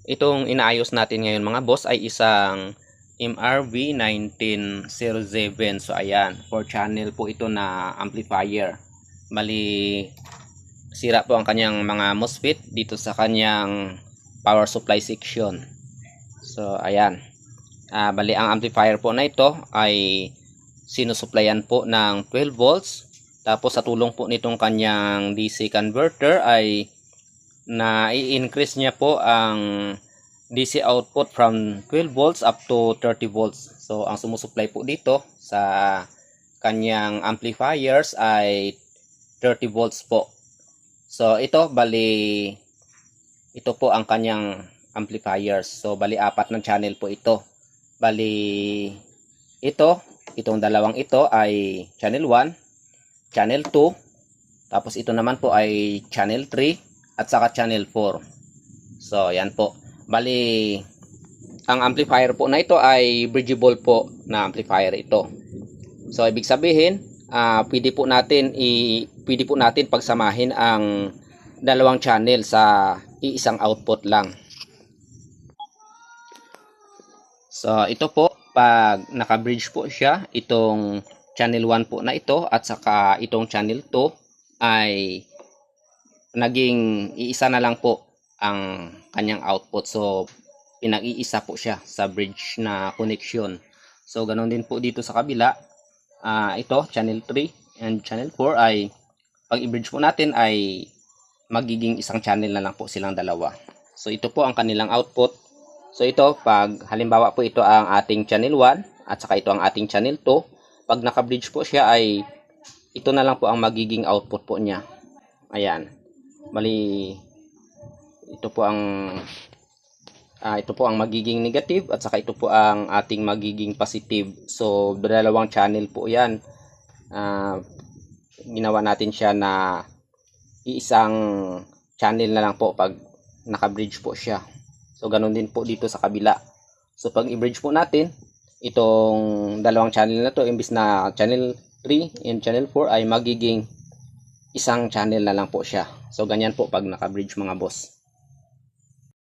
Itong inaayos natin ngayon mga boss ay isang MRV 1907. So ayan, 4 channel po ito na amplifier. Bali, sira po ang kanyang mga MOSFET dito sa kanyang power supply section. So ayan, bali ang amplifier po na ito ay sinusuplayan po ng 12 volts. Tapos sa tulong po nitong kanyang DC converter ay na i-increase niya po ang DC output from 12 volts up to 30 volts. So ang sumusupply po dito sa kanyang amplifiers ay 30 volts po. So ito bali, ito po ang kanyang amplifiers. So bali 4 ng channel po ito. Bali itong dalawang ito ay channel 1, channel 2, tapos ito naman po ay channel 3 at saka channel 4. So yan po. Bali ang amplifier po na ito ay bridgeable po na amplifier ito. So ibig sabihin, pwede po natin pagsamahin ang dalawang channel sa iisang output lang. So ito po, pag naka-bridge po siya, itong channel 1 po na ito at saka itong channel 2 ay naging iisa na lang po ang kanyang output. So pinag-iisa po siya sa bridge na connection. So ganoon din po dito sa kabila. Ito channel 3 and channel 4 ay pag i-bridge po natin ay magiging isang channel na lang po silang dalawa. So ito po ang kanilang output. So ito, pag halimbawa po ito ang ating channel 1 at saka ito ang ating channel 2, pag naka-bridge po siya ay ito na lang po ang magiging output po niya. Ayan. Bali ito po ang magiging negative at saka ito po ang ating magiging positive. So dalawang channel po 'yan. Ginawa natin siya na iisang channel na lang po pag naka-bridge po siya. So ganoon din po dito sa kabila. So pag i-bridge po natin itong dalawang channel na to, imbis na channel 3 and channel 4 ay magiging isang channel na lang po siya. So ganyan po pag naka-bridge mga boss.